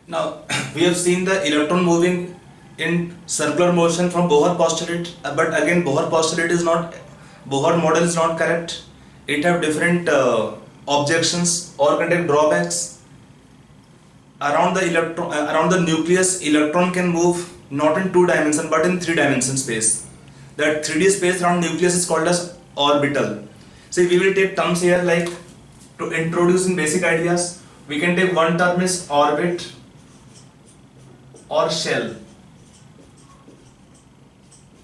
Now we have seen the electron moving in circular motion from Bohr postulate, but again Bohr postulate is not, Bohr model is not correct. It have different objections or contain drawbacks. Around the electron, around the nucleus, electron can move not in 2 dimension but in 3 dimension space. That 3D space around nucleus is called as orbital. So we will take terms here like to introduce in basic ideas. We can take one term is orbit or shell.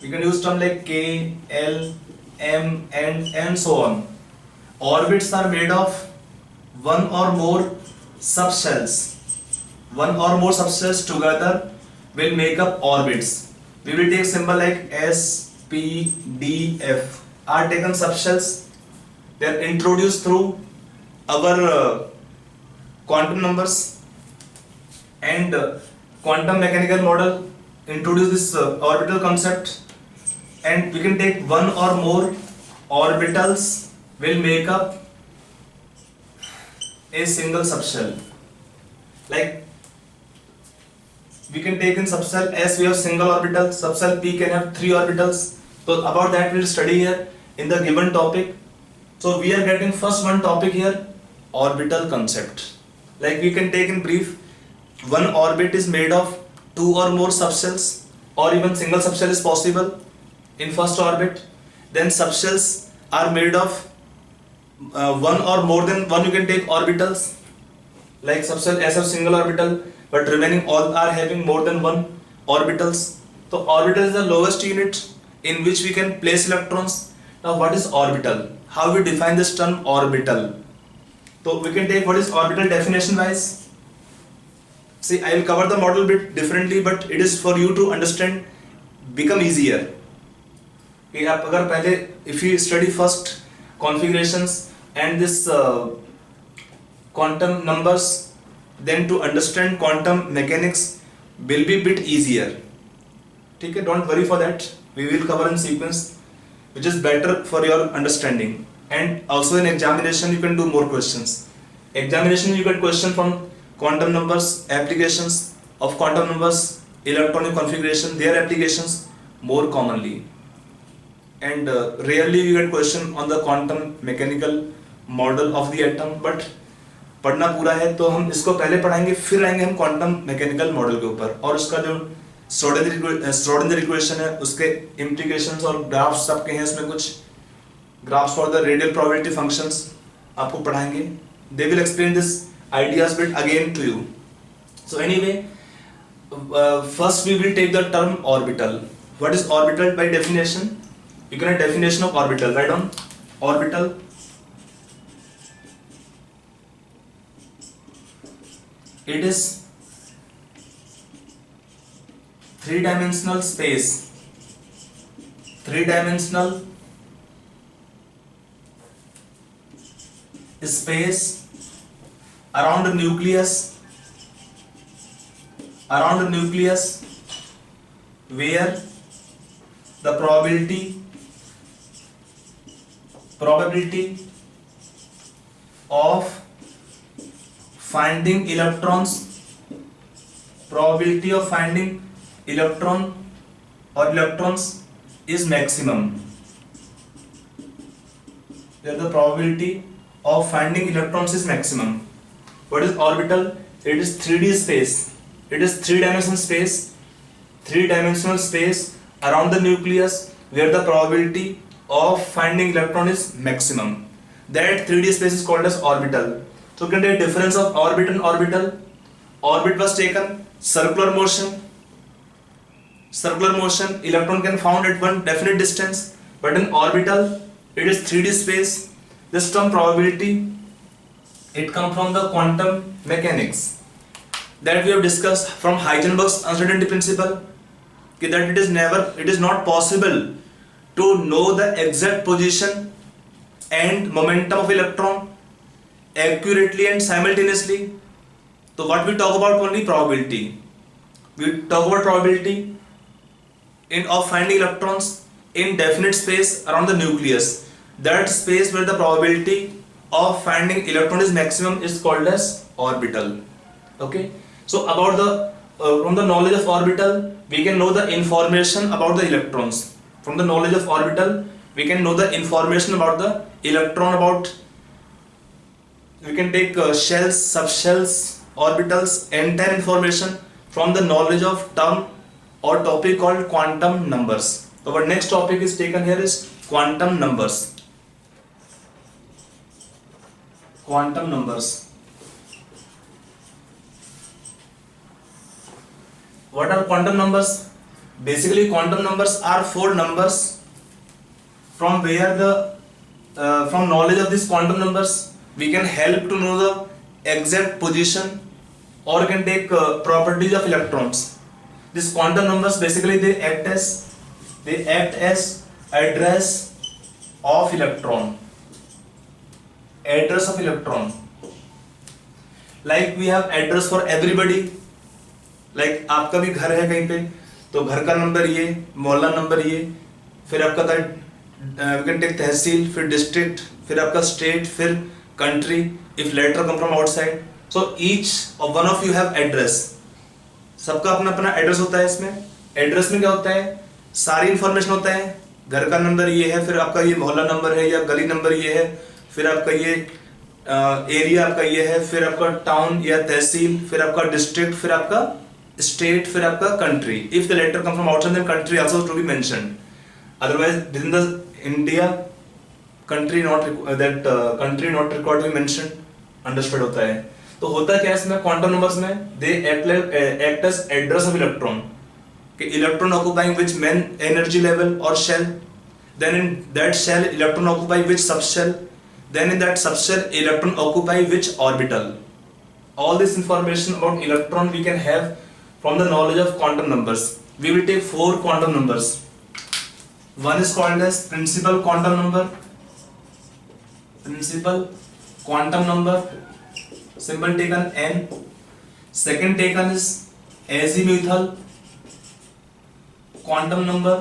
We can use term like K, L, M, and so on. Orbits are made of one or more subshells. One or more subshells together will make up orbits. We will take symbol like S, P, D, F are taken subshells. They are introduced through our quantum numbers and quantum mechanical model introduce this orbital concept, and we can take one or more orbitals will make up a single subshell. Like we can take in subshell S we have single orbital, subshell P can have 3 orbitals. So about that we will study here in the given topic. So we are getting first one topic here, orbital concept. Like we can take in brief, one orbit is made of 2 or more subshells, or even single subshell is possible in first orbit. Then subshells are made of one or more than one, you can take orbitals like subshell S have single orbital but remaining all are having more than one orbitals. So orbital is the lowest unit in which we can place electrons. Now what is orbital? How we define this term orbital? So we can take what is orbital definition wise. See, I will cover the model bit differently, but it is for you to understand, become easier. कि आप अगर पहले if you study first configurations and this quantum numbers, then to understand quantum mechanics will be bit easier. ठीक है, don't worry for that. We will cover in sequence, which is better for your understanding. And also in examination you can do more questions. Examination you get question from quantum numbers, applications of quantum numbers, electronic configuration, their applications more commonly. And rarely you get question on the quantum mechanical model of the atom. But पढ़ना पूरा है तो हम इसको पहले पढ़ाएंगे, फिर आएंगे हम क्वांटम मैकेनिकल मॉडल के ऊपर, और उसका जो श्रोडिंगर इक्वेशन है उसके इम्प्लीकेशंस और ग्राफ्स सबके हैं, इसमें कुछ graphs for the radial probability functions आपको पढ़ाएंगे. They will explain this ideas bit again to you. So anyway, first we will take the term orbital. What is orbital by definition? You can have definition of orbital. Write down orbital. It is three-dimensional space. Three-dimensional space around the nucleus, where the probability of finding electrons, electrons is maximum. Where the probability of finding electrons is maximum. What is orbital? It is 3D space. It is 3-dimensional space. 3-dimensional space around the nucleus where the probability of finding electron is maximum. That 3D space is called as orbital. So you can take difference of orbit and orbital. Orbit was taken circular motion. Circular motion, electron can found at one definite distance. But in orbital, it is 3D space. This term probability, it comes from the quantum mechanics that we have discussed from Heisenberg's uncertainty principle, that it is not possible to know the exact position and momentum of electron accurately and simultaneously. So what we talk about only probability. We talk about probability of finding electrons in definite space around the nucleus. That space where the probability of finding electron is maximum is called as orbital. Okay. So about the from the knowledge of orbital, we can know the information about the electrons. From the knowledge of orbital, we can know the information about the electron. About we can take shells, subshells, orbitals, entire information from the knowledge of term or topic called quantum numbers. So our next topic is taken here is quantum numbers. Quantum numbers. What are quantum numbers? Basically, quantum numbers are 4 numbers from where the from knowledge of these quantum numbers we can help to know the exact position or can take properties of electrons. These quantum numbers basically they act as address of electron. Address of electron. Like we have address for everybody. Like आपका भी घर है कहीं पे, तो घर का number ये, मोहल्ला नंबर ये, फिर आपका था वी कैन टेक तहसील, फिर डिस्ट्रिक्ट, फिर आपका स्टेट, फिर country if letter come from outside. So each one of you have address. सबका अपना अपना एड्रेस होता है. इसमें एड्रेस में क्या होता है, सारी इंफॉर्मेशन होता है. घर का नंबर ये है, फिर आपका ये मोहल्ला नंबर है या गली नंबर ये है, फिर आपका ये एरिया आपका ये है, फिर आपका टाउन या तहसील, फिर आपका डिस्ट्रिक्ट, फिर आपका स्टेट, फिर आपका country. If the letter come from outside then country also to be mentioned. Otherwise within the India country not country not record be mentioned. Understood होता है. तो होता क्या है इसमें क्वांटम नंबर्स में, they act as address of electron. कि electron occupying which main energy level और shell, then in that shell electron occupy which subshell, then in that subshell electron occupy which orbital. All this information about electron we can have from the knowledge of quantum numbers. We will take 4 quantum numbers. One is called as principal quantum number. Principal quantum number, symbol taken n. Second taken is azimuthal quantum number.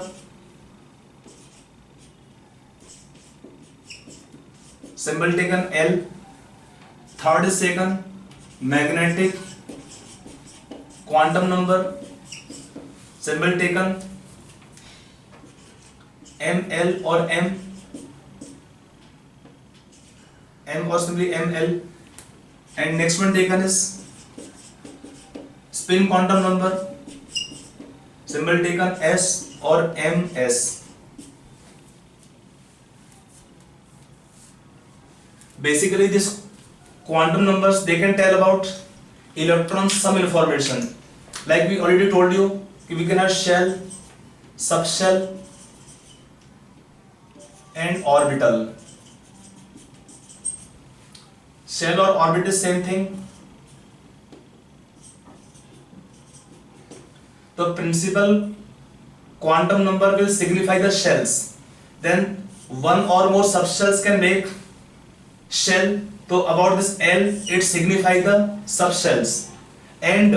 Symbol taken L. Third is taken magnetic quantum number. Symbol taken ML or M. M or simply ML. And next one taken is spin quantum number. Symbol taken S or MS. Basically these quantum numbers they can tell about electrons some information. Like we already told you, we can have shell, subshell and orbital. Shell or orbit is same thing. The principal quantum number will signify the shells. Then one or more subshells can make shell. So about this L, it signifies the subshells, and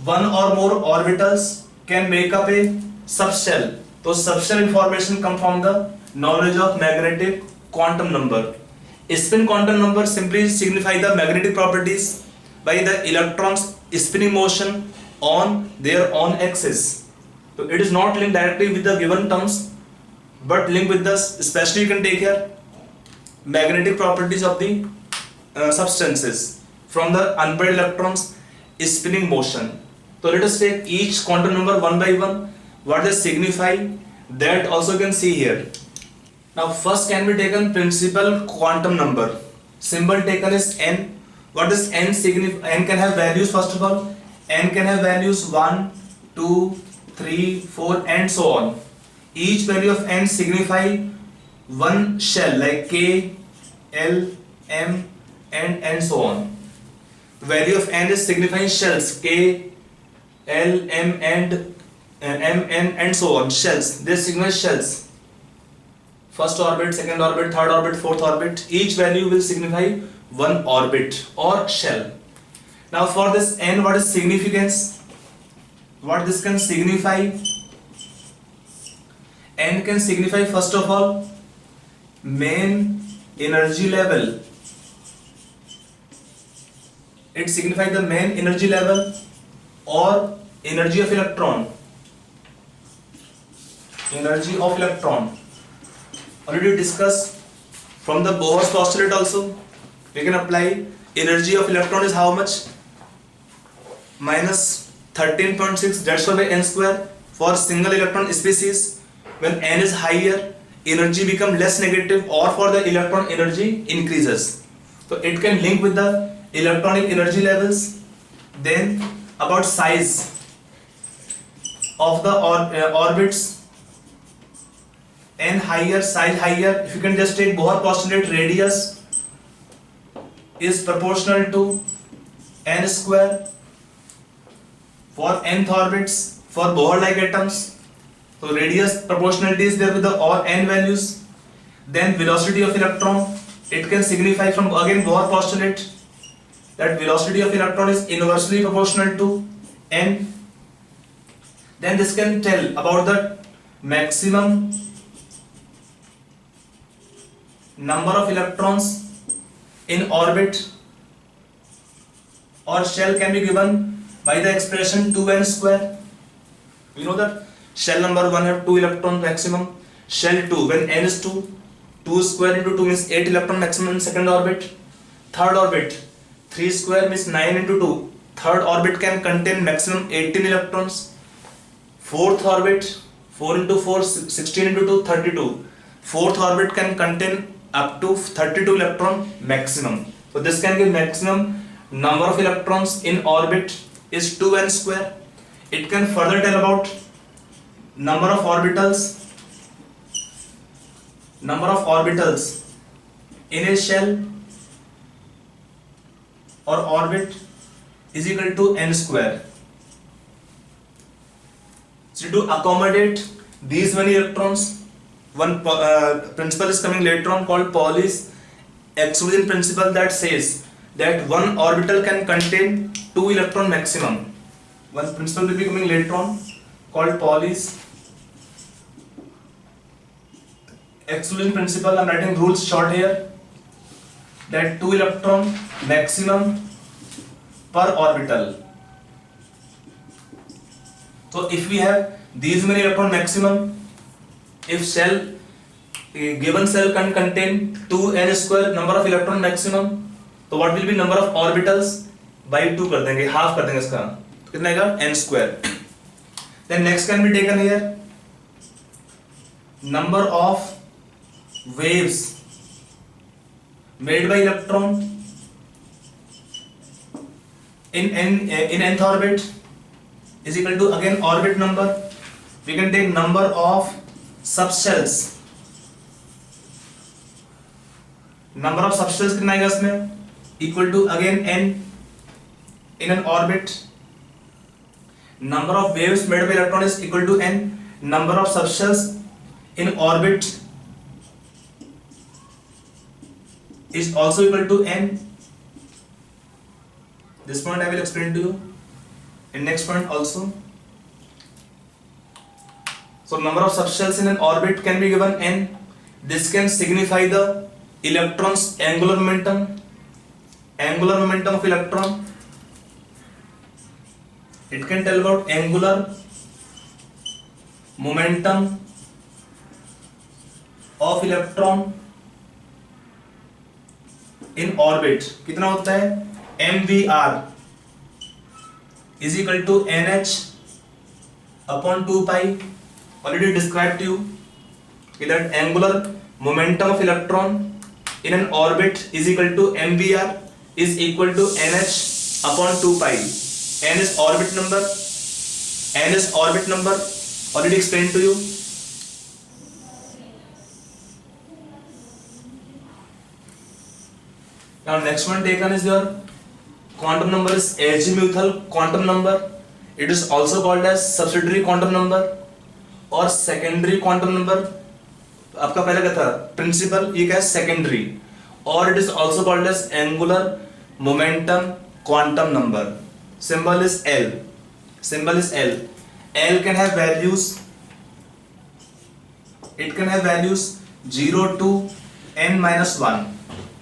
one or more orbitals can make up a subshell. So subshell information come from the knowledge of magnetic quantum number. Spin quantum number simply signify the magnetic properties by the electrons spinning motion on their own axis. So it is not linked directly with the given terms, but linked with the, especially you can take here magnetic properties of the substances from the unpaired electrons spinning motion. So let us take each quantum number one by one, what they signify, that also you can see here. Now first can be taken principal quantum number. Symbol taken is n. What does n signify? N can have values. First of all, n can have values 1, 2, 3, 4 and so on. Each value of n signify one shell like K, L, M and so on. Value of n is signifying shells K, L, M and M and so on. Shells, they signify shells. First orbit, second orbit, third orbit, fourth orbit. Each value will signify one orbit or shell. Now for this n, what is significance? What this can signify? N can signify first of all main energy level. It signifies the main energy level. or energy of electron. Energy of electron already discussed from the Bohr's postulate also. We can apply energy of electron is how much? Minus 13.6, that's why by n square. For single electron species, when n is higher, energy become less negative, or for the electron energy increases. So it can link with the electronic energy levels. Then about size of the orbits, n higher, size higher. If you can just take Bohr postulate, radius is proportional to n square for nth orbits for Bohr like atoms. So radius proportionality is there with the all n values. Then velocity of electron, it can signify from again Bohr postulate that velocity of electron is inversely proportional to n. Then this can tell about the maximum number of electrons in orbit or shell can be given by the expression 2n square. We know that shell number 1 have 2 electron maximum. Shell 2, when n is 2, 2 square into 2 means 8 electron maximum in second orbit. Third orbit, 3 square means 9 into 2. Third orbit can contain maximum 18 electrons. Fourth orbit, 4 into 4, 16 into 2, 32. Fourth orbit can contain up to 32 electron maximum. So this can give maximum number of electrons in orbit is 2n square. It can further tell about number of orbitals in a shell or orbit is equal to n square. So to accommodate these many electrons, one principle is coming later on called Pauli's exclusion principle, that says that one orbital can contain 2 electron maximum. One principle will be coming later on called Pauli's exclusion principle. I am writing rules short here, that 2 electron maximum per orbital. So if we have these many electron maximum, if shell, a given cell can contain 2n square number of electron maximum, तो what will be number of orbitals by 2 कर देंगे, half कर देंगे इसका, तो कितना आएगा n square. Then next can be taken here number of waves made by electron in nth orbit is equal to again orbit number. We can take number of subshells. Number of subshells कितना आएगा इसमें, equal to again n in an orbit. Number of waves made by electron is equal to n. Number of subshells in orbit is also equal to n. This point I will explain to you in next point also. So number of subshells in an orbit can be given n. This can signify the electron's angular momentum of electron. It can tell about angular momentum of electron in orbit. कितना होता है, mvr is equal to nh upon 2 pi. Already described to you that angular momentum of electron in an orbit is equal to mvr is equal to nh upon 2 pi. n is orbit number, already explained to you. Now next one taken is your quantum number is azimuthal quantum number. It is also called as subsidiary quantum number और secondary quantum number. आपका पहले क्या था, principal, ये क्या है, secondary. और it is also called as angular momentum quantum number. Symbol is L. L can have values. It can have values 0 to n minus 1.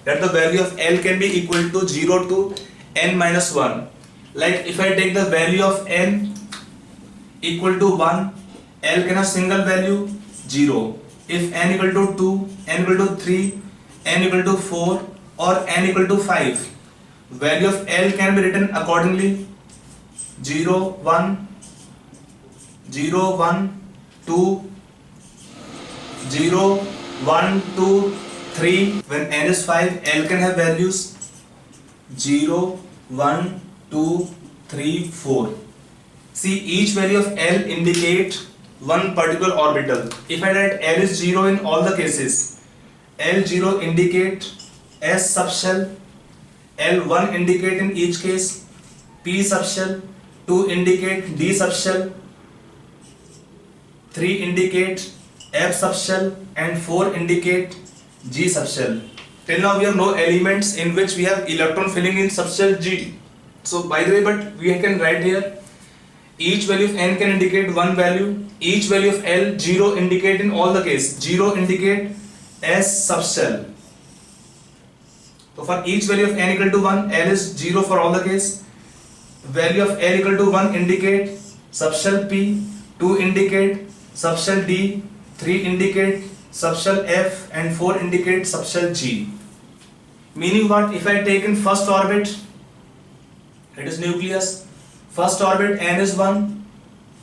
That the value of L can be equal to 0 to n minus 1. Like if I take the value of n equal to 1, L can have single value 0. If n equal to 2, n equal to 3, n equal to 4 or n equal to 5, value of L can be written accordingly 0, 1, 0, 1, 2, 0, 1, 2, 3. When n is 5, L can have values 0, 1, 2, 3, 4. See, each value of L indicate one particular orbital. If I write L is 0 in all the cases, L0 indicate S subshell, L1 indicate in each case P subshell, 2 indicate D subshell, 3 indicate F subshell and 4 indicate G subshell. Till now we have no elements in which we have electron filling in subshell G. So by the way, but we can write here each value of n can indicate one value, each value of L 0 indicate in all the case, 0 indicate S subshell. So for each value of n equal to 1, L is 0 for all the case. Value of L equal to 1 indicate subshell P, 2 indicate subshell D, 3 indicate subshell F and 4 indicate subshell G. Meaning what? If I take in first orbit, it is nucleus. First orbit n is 1,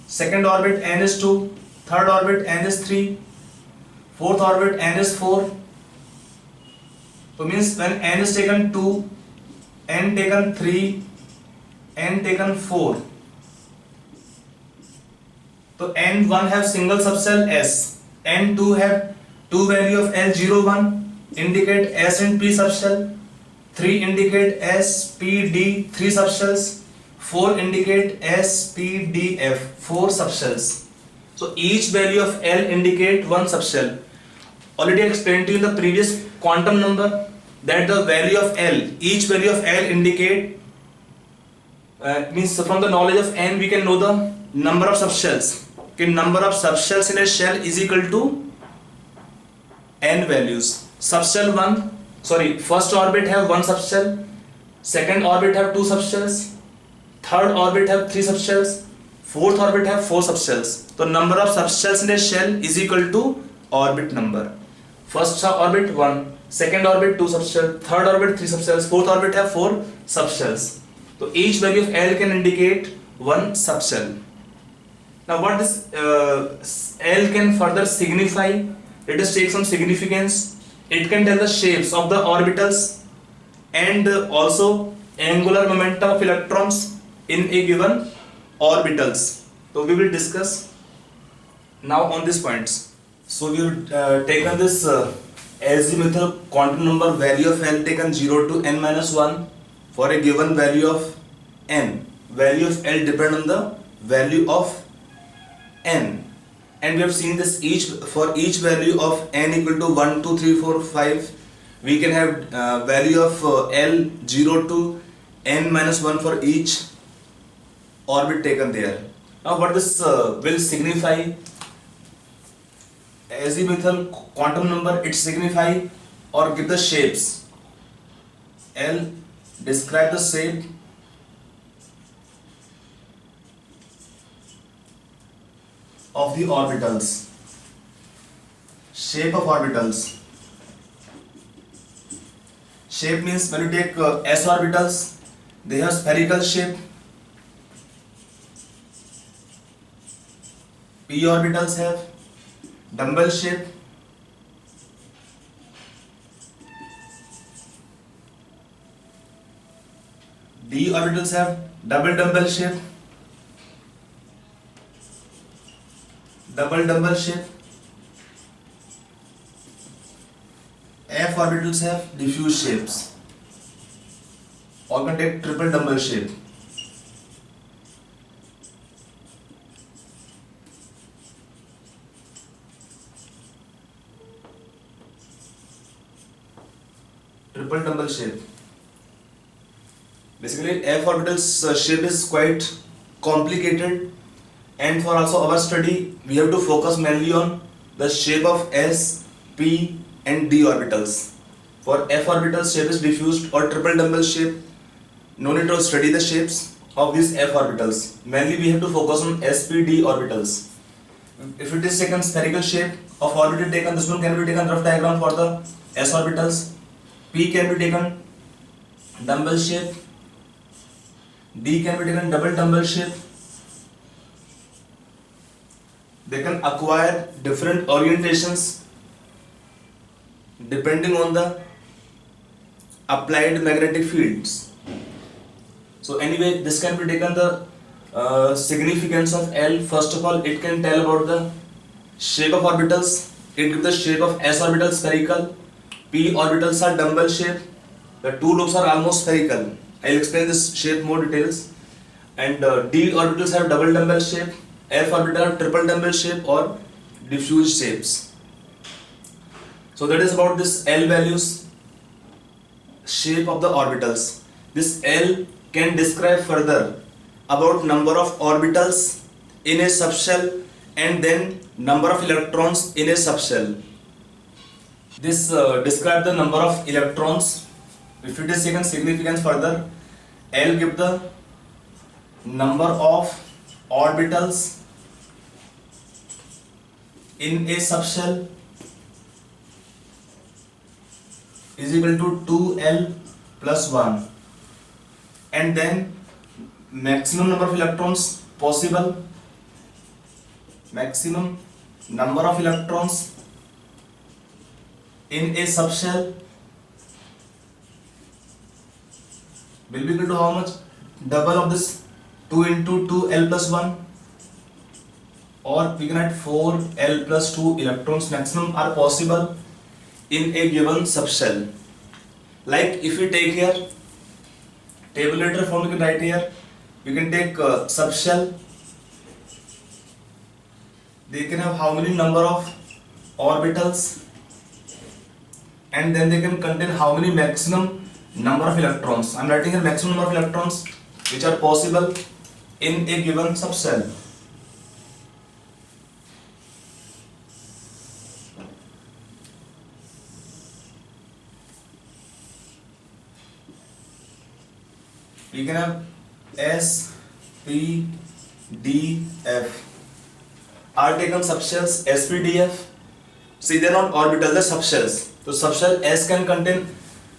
second orbit n is 2, third orbit n is 3, fourth orbit n is 4. So means when n is taken 2, n taken 3, n taken 4. So n1 have single subshell S, n2 have 2 value of L01 indicate S and P subshell, 3 indicate S, P, D, 3 subshells, 4 indicate S, P, D, F, 4 subshells. So each value of L indicate one subshell. Already I explained to you in the previous quantum number that the value of L, each value of L indicate means from the knowledge of n we can know the number of subshells. Okay, number of subshells in a shell is equal to n values. Subshell 1, first orbit have one subshell, second orbit have two subshells, third orbit have 3 subshells, fourth orbit have 4 subshells. So number of subshells in a shell is equal to orbit number. First orbit 1, second orbit 2 subshells, third orbit 3 subshells, fourth orbit have 4 subshells. So each value of L can indicate one subshell. Now what this L can further signify? Let us take some significance. It can tell the shapes of the orbitals and also angular momentum of electrons in a given orbitals. So we will discuss now on these points. So we will taken this azimuthal quantum number value of L taken 0 to n minus 1 for a given value of n. Value of L depend on the value of n. And we have seen this for each value of n equal to 1, 2, 3, 4, 5, we can have value of L 0 to n minus 1 for each orbit taken there. Now what this will signify? Azimuthal quantum number, it signify or give the shapes. L describe the shape of the orbitals. Shape of orbitals. Shape means when you take s orbitals, they have spherical shape. P orbitals have dumbbell shape. D orbitals have double dumbbell shape. Double dumbbell shape. F orbitals have diffuse shapes. Or can take triple dumbbell shape. Triple dumbbell shape. Basically, F orbital's shape is quite complicated, and for also our study, we have to focus mainly on the shape of S, P, and D orbitals. For F orbital shape is diffused or triple dumbbell shape. No need to study the shapes. of these f orbitals. Mainly we have to focus on s, p, d orbitals. If it is taken spherical shape of orbital taken, this one can be taken rough diagram for the s orbitals. P can be taken dumbbell shape, d can be taken double dumbbell shape. They can acquire different orientations depending on the applied magnetic fields. So anyway, this can be taken the significance of L. First of all, it can tell about the shape of orbitals. It gives the shape of s orbital spherical, p orbitals are dumbbell shape, the two lobes are almost spherical. I'll explain this shape more details. And d orbitals have double dumbbell shape, f orbital have triple dumbbell shape or diffuse shapes. So that is about this L values, shape of the orbitals. This L can describe further about number of orbitals in a subshell and then number of electrons in a subshell. This describe the number of electrons. If it is taken significance further, L give the number of orbitals in a subshell is equal to 2L plus 1, and then maximum number of electrons possible, maximum number of electrons in a subshell will be equal to how much? Double of this 2 into 2L plus 1, or we can add 4L plus 2 electrons maximum are possible in a given subshell. Like if we take here tabulator form, we can write here, we can take subshell. They can have how many number of orbitals, and then they can contain how many maximum number of electrons. I am writing here maximum number of electrons which are possible in a given subshell. We can have S, P, D, F are taken subshells. S, P, D, F. See, they are not orbitals, they are subshells. So subshell S can contain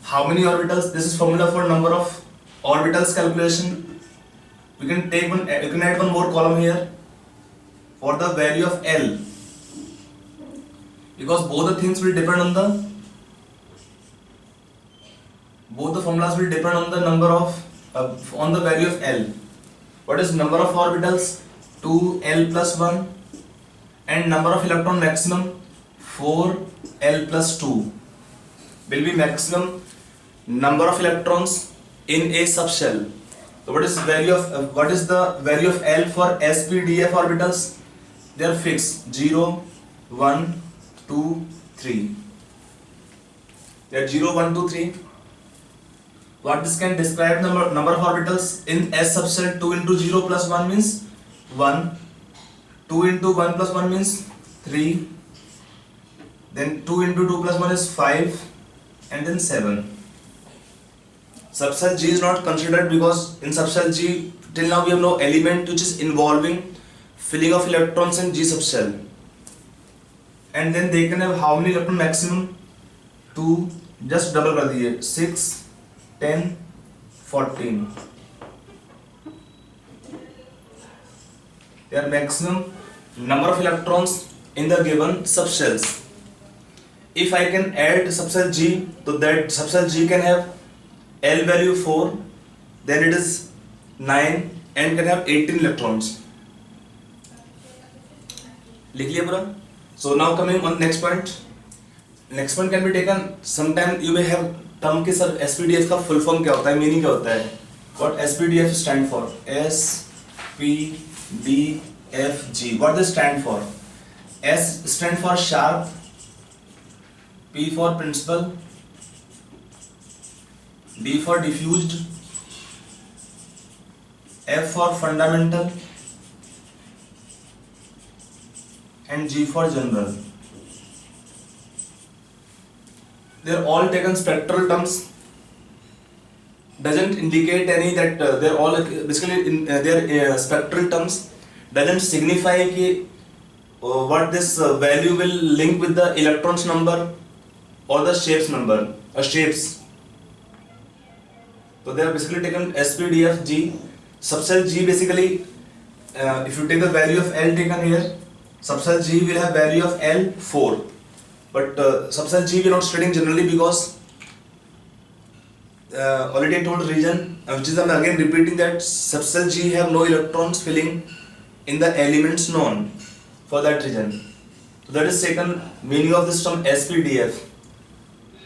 how many orbitals? This is formula for number of orbitals calculation. We can take one. You can add one more column here for the value of L, because both the things will depend on the formulas will depend on the number of on the value of L. What is number of orbitals? 2L plus 1, and number of electron maximum 4L plus 2 will be maximum number of electrons in a subshell. So what is the value of L for S, P, D, F orbitals? They are fixed 0, 1, 2, 3. They are 0, 1, 2, 3. What this can describe number of orbitals in S subshell? 2 into 0 plus 1 means 1, 2 into 1 plus 1 means 3, then 2 into 2 plus 1 is 5, and then 7. Subshell G is not considered because in subshell G till now we have no element which is involving filling of electrons in G subshell. And then they can have how many electron maximum? 2, just double कर दिए, 6, 10, 14. Their maximum number of electrons in the given subshells. If I can add subshell G, so that subshell G can have L value 4, then it is 9 and can have 18 electrons. लिख लिया पूरा. So now coming on next point. Next point can be taken. Sometime you may have term के sir SPDF का full form क्या होता है, meaning क्या होता है? What SPDF stand for? SPDFG. What does stand for? S stand for sharp, P for principal, D for diffused, F for fundamental, and G for general. They are all taken spectral terms. doesn't indicate any that they're all basically in their spectral terms, doesn't signify कि what this value will link with the electrons number or the shapes number or shapes. So they are basically taken sp, df, g. Subcell G basically, if you take the value of L taken here, subcell G will have value of L 4, but subcell G we are not studying generally because already I told the reason, which is I'm again repeating that subcell G have no electrons filling in the elements known for that region. So that is second meaning of this term SPDF.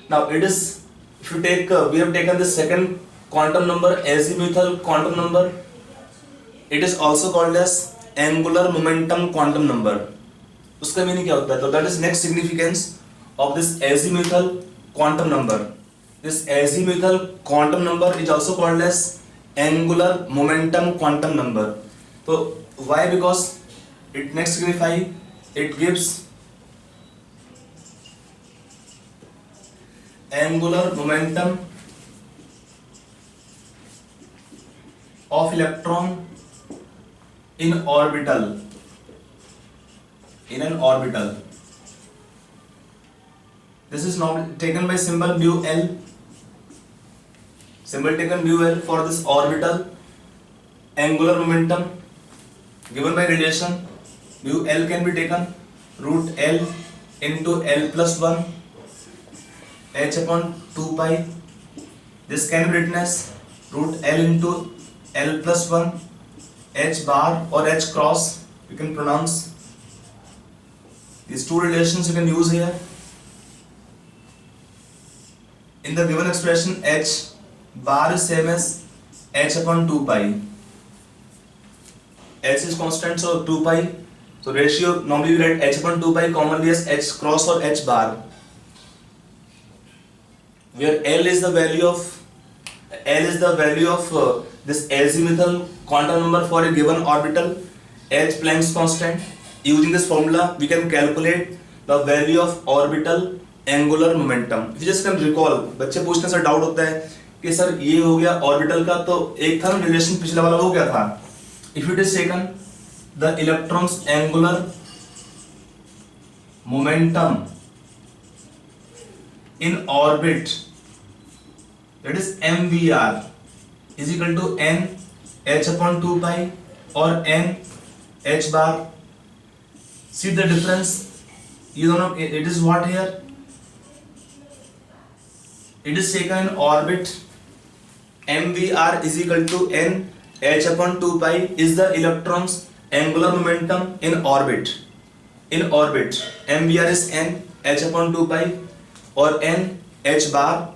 Now it is, if you take we have taken the second quantum number, azimuthal quantum number. It is also called as angular momentum quantum number. उसका meaning क्या होता है? तो that is next significance of this azimuthal quantum number. This azimuthal quantum number is also called as angular momentum quantum number. So why? Because it next signify, it gives angular momentum of electron in orbital, in an orbital. This is now taken by symbol mu L. Symbol taken mu L for this orbital angular momentum given by radiation. Mu L can be taken root L into L plus 1 h upon 2 pi. This can be written as root L into L plus 1 h bar or h cross. You can pronounce these two relations, you can use here. In the given expression, h bar is same as h upon 2 pi. H is constant, so 2 pi. So ratio, normally we write h upon 2 pi commonly as h cross or h bar, where L is the value of this azimuthal quantum number for a given orbital, h Planck's constant. Using this formula, we can calculate the value of orbital angular momentum. If you just can recall, बच्चे पूछने से doubt होता है कि sir ये हो गया orbital का, तो एक था ना रिलेशन पिछला वाला, वो क्या था? If it is taken the electron's angular momentum in orbit, that is mvr is equal to n h upon 2 pi or n h bar. See the difference? You don't know, it is what here? It is taken in orbit. mvr is equal to n h upon 2 pi is the electron's angular momentum in orbit. In orbit, mvr is n h upon 2 pi or n h bar.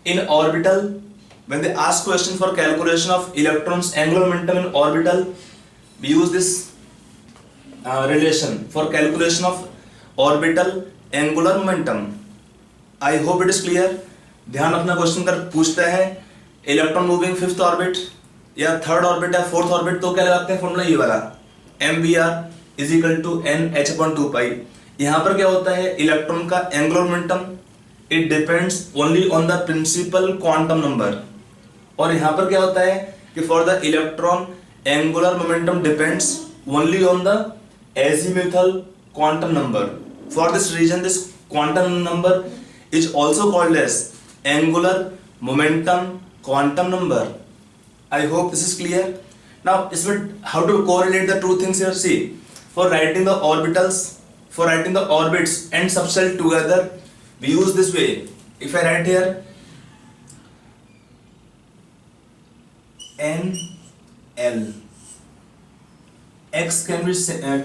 In orbital, when they ask question for calculation of electron's angular momentum in orbital, we use this relation for calculation of orbital angular momentum. I hope it is clear. ध्यान रखना, question कर पूछता है electron moving fifth orbit या third orbit या fourth orbit, तो क्या लगाते हैं फॉर्मूला ये वाला, mvr is equal to n h upon 2 pi. यहाँ पर क्या होता है, इलेक्ट्रॉन का angular momentum it depends only on the principal quantum number, और यहाँ पर क्या होता है कि for the electron angular momentum depends only on the azimuthal quantum number. For this reason, this quantum number is also called as angular momentum quantum number. I hope this is clear. Now, how to correlate the two things here? See, for writing the orbitals, for writing the orbits and subcell together, we use this way. If I write here n l, x can be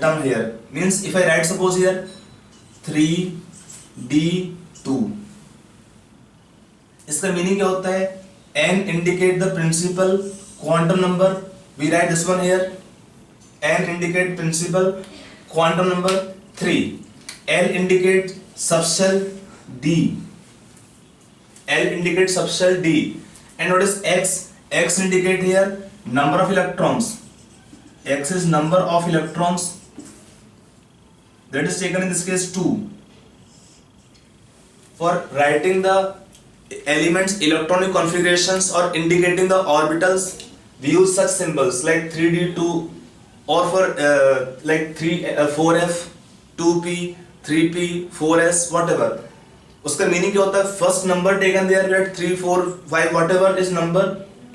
term here, means if I write suppose here 3d2, इसका meaning क्या होता है? n indicate the principal quantum number, we write this one here, n indicate principal quantum number 3, l indicate subcell d, l indicate subcell d, and what is x? X indicate here number of electrons. X is number of electrons, that is taken in this case 2. For writing the elements electronic configurations or indicating the orbitals, we use such symbols like 3d2 or for like 4f 2p 3p 4s whatever. उसका meaning क्या होता है? First number taken there at 3 4 5 whatever is number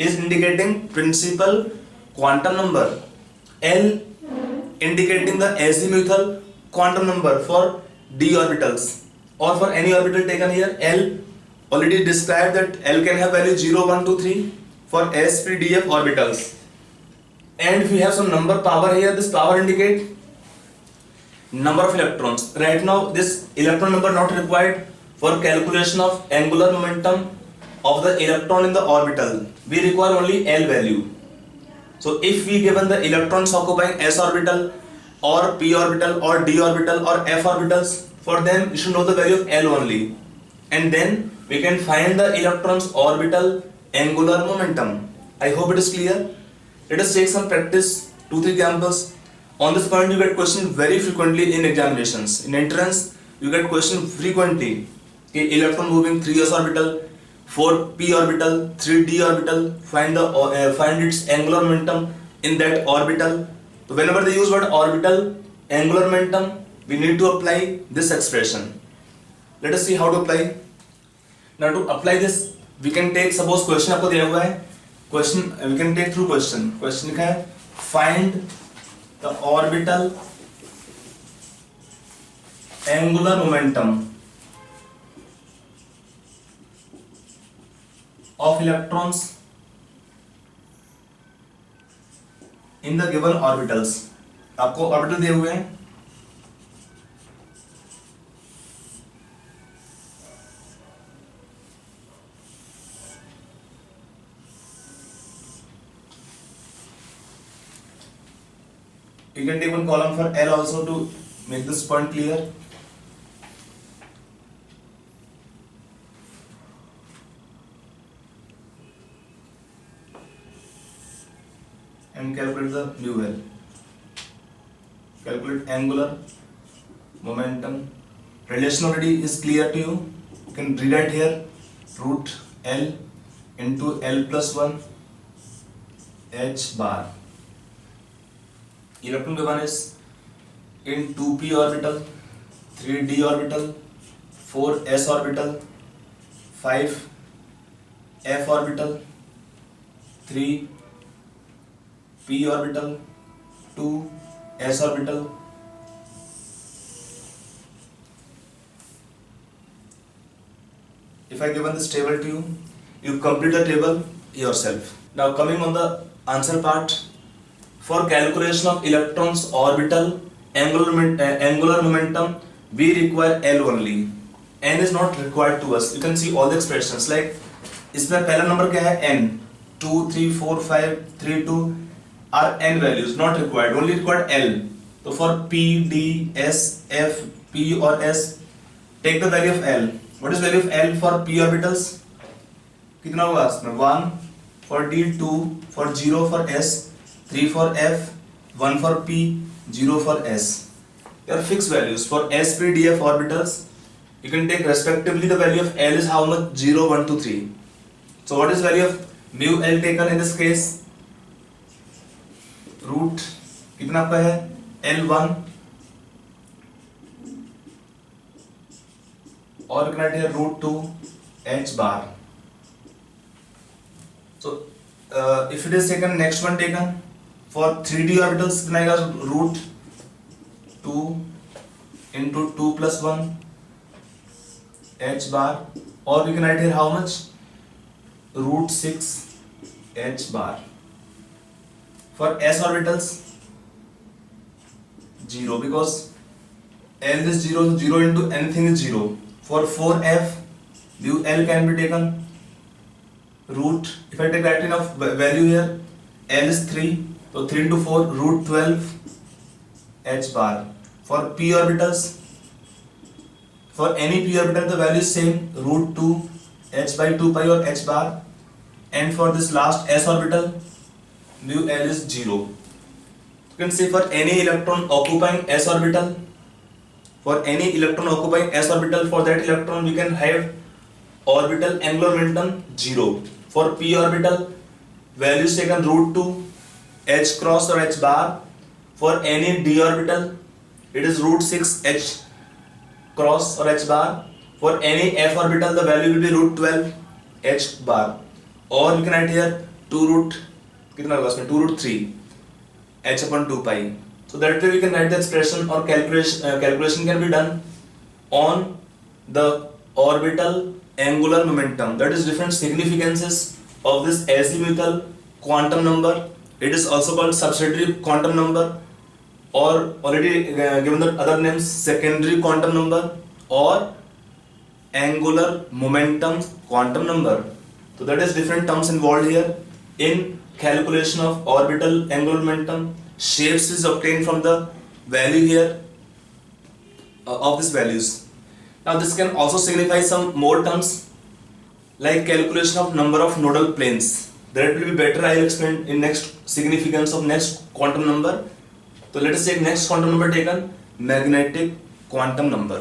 is indicating principal quantum number. L indicating the azimuthal quantum number for d orbitals or for any orbital taken here. L already described that L can have value 0 1 2 3 for s p d f orbitals. And if we have some number power here, this power indicate number of electrons. Right now this electron number not required for calculation of angular momentum of the electron in the orbital. We require only L value. So if we given the electrons occupying s orbital or p orbital or d orbital or f orbitals, for them we should know the value of L only, and then we can find the electrons orbital angular momentum. I hope it is clear. Let us take some practice, 2-3 examples. On this point you get question very frequently in examinations. In entrance you get question frequently. Electron moving 3s orbital, 4p orbital, 3d orbital, find its angular momentum in that orbital. So whenever they use word orbital angular momentum, we need to apply this expression. Let us see how to apply. Now to apply this, we can take, suppose question आपको दिया हुआ है, question we can take through question. Question लिखा है find the orbital angular momentum of electrons in the given orbitals. आपको orbital दिए हुए हैं, you can take one column for L also to make this point clear. And calculate the mu L. Calculate angular momentum. Relation already is clear to you. You can rewrite here root L into L plus 1 h bar. Electron given is in 2p orbital, 3d orbital, 4s orbital, 5f orbital, 3 p orbital, 2 s orbital. If I given this table to you, you complete the table yourself. Now coming on the answer part, for calculation of electrons orbital angular momentum, we require L only. N is not required to us. You can see all the expressions like इसमें पहला number क्या है? N. 2 3 4 5 3 2 are n values, not required, only required L. So for P, D, S, F, P or S, take the value of L. What is value of L for p orbitals? कितना होगा इसमें? 1 for D, 2 for 0 for S, 3 for F, 1 for P, 0 for S. They are fixed values. For S, P, D, F orbitals, you can take respectively the value of L is how much? 0, 1, 2, 3. So what is value of mu L taken in this case? Root कितना पे है? L1 और कितना है? Root 2 h bar. So if it is taken, next one taken for 3d orbitals कितना आएगा? Root 2 into 2 plus 1 h bar, or we can write here how much? Root 6 h bar. For s orbitals 0, because L is 0, 0 into anything is 0. For 4f, mu L can be taken root, if I take Latin of value here, L is 3, so 3 into 4, root 12 h bar. For p orbitals, for any p orbital the value is same, root 2 h by 2 pi or h bar. And for this last s orbital, mu L is 0. You can say for any electron occupying s orbital, for that electron we can have orbital angular momentum 0. For p orbital, value is taken root 2 h cross or h bar. For any d orbital, it is root 6 h cross or h bar. For any f orbital, the value will be root 12 h bar. Or you can write here 2 root कितना होगा इसमें 2 root 3 h upon 2 pi. So that way we can write the expression or calculation can be done on the orbital angular momentum. That is different significances of this azimuthal quantum number. It is also called subsidiary quantum number, or already given the other names, secondary quantum number or angular momentum quantum number. So that is different terms involved here in calculation of orbital angular momentum. Shapes is obtained from the value here of these values. Now this can also signify some more terms like calculation of number of nodal planes. That will be better. I will explain in next significance of next quantum number. So let us take next quantum number taken, magnetic quantum number.